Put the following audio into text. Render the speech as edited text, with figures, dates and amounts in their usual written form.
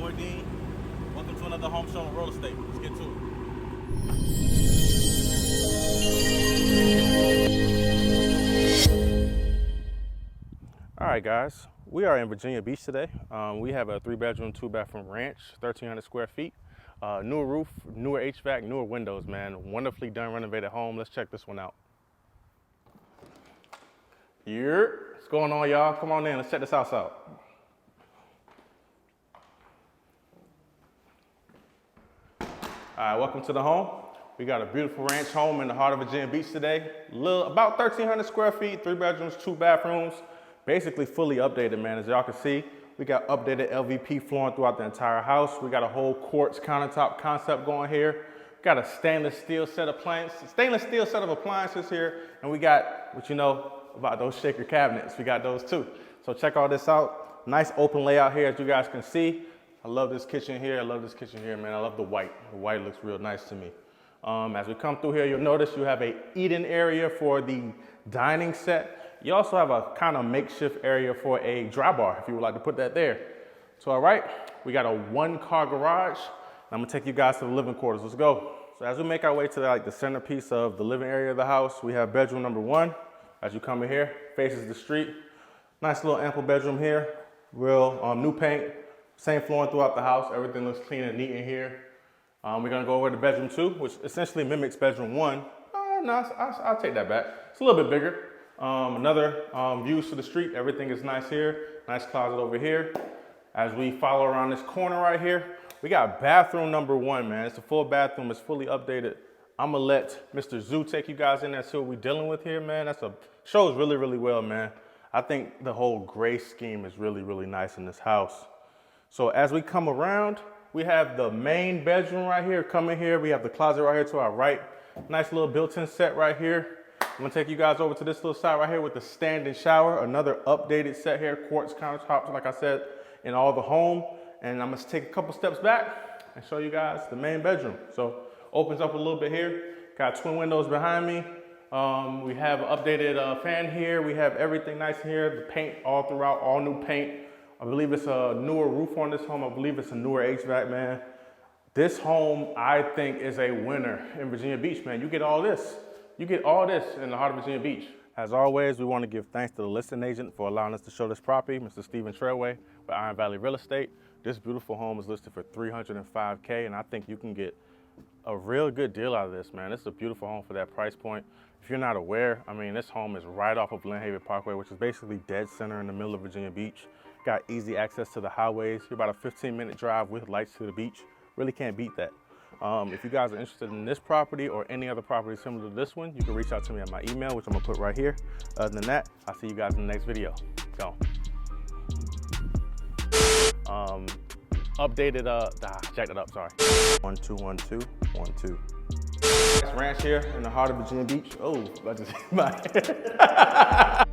boy Dean. Welcome to another home show on Rolle Estate. Let's get to it. All right, guys, we are in Virginia Beach today. We have a 3-bedroom, 2-bathroom ranch, 1,300 square feet. Newer roof, newer HVAC, newer windows, man. Wonderfully done, renovated home. Let's check this one out. What's going on, y'all? Come on in, let's check this house out. All right, welcome to the home. We got a beautiful ranch home in the heart of Virginia Beach today. About 1,300 square feet, 3 bedrooms, 2 bathrooms. Basically fully updated, man. As y'all can see, we got updated LVP flooring throughout the entire house. We got a whole quartz countertop concept going here. Got a stainless steel set of appliances here. And we got, what you know about those shaker cabinets, we got those too. So check all this out. Nice open layout here, as you guys can see. I love this kitchen here. I love this kitchen here, man. I love the white. The white looks real nice to me. As we come through here, you'll notice you have a eating area for the dining set. You also have a kind of makeshift area for a dry bar, if you would like to put that there. So, all right, we got a 1-car garage. I'm gonna take you guys to the living quarters. Let's go. So as we make our way to the centerpiece of the living area of the house, we have bedroom number 1. As you come in here, faces the street. Nice little ample bedroom here. Real new paint, same flooring throughout the house. Everything looks clean and neat in here. We're gonna go over to bedroom 2, which essentially mimics bedroom 1. No, I'll take that back. It's a little bit bigger. Another views to the street. Everything is nice here. Nice closet over here. As we follow around this corner right here, we got bathroom number 1, man. It's a full bathroom. It's fully updated. I'm gonna let Mr. Zoo take you guys in there and see what we're dealing with here, man. Shows really, really well, man. I think the whole gray scheme is really, really nice in this house. So as we come around, we have the main bedroom right here. Come in here, we have the closet right here to our right. Nice little built-in set right here. I'm gonna take you guys over to this little side right here with the standing shower. Another updated set here, quartz countertops, like I said, in all the home. And I'm gonna take a couple steps back and show you guys the main bedroom. So opens up a little bit here. Got twin windows behind me. We have an updated fan here. We have everything nice here. The paint all throughout, all new paint. I believe it's a newer roof on this home. I believe it's a newer HVAC, man. This home, I think, is a winner in Virginia Beach, man. You get all this. You get all this in the heart of Virginia Beach. As always, we want to give thanks to the listing agent for allowing us to show this property, Mr. Stephen Treadway with Iron Valley Real Estate. This beautiful home is listed for $305K, and I think you can get a real good deal out of this, man. This is a beautiful home for that price point. If you're not aware, I mean, this home is right off of Glen Haven Parkway, which is basically dead center in the middle of Virginia Beach. Got easy access to the highways. You're about a 15-minute drive with lights to the beach. Really can't beat that. If you guys are interested in this property or any other property similar to this one, you can reach out to me at my email, which I'm gonna put right here. Other than that, I'll see you guys in the next video. Go. Updated, check that up, sorry. 1 2 1 2 1 2. Ranch here in the heart of Virginia Beach. Oh, about to say bye.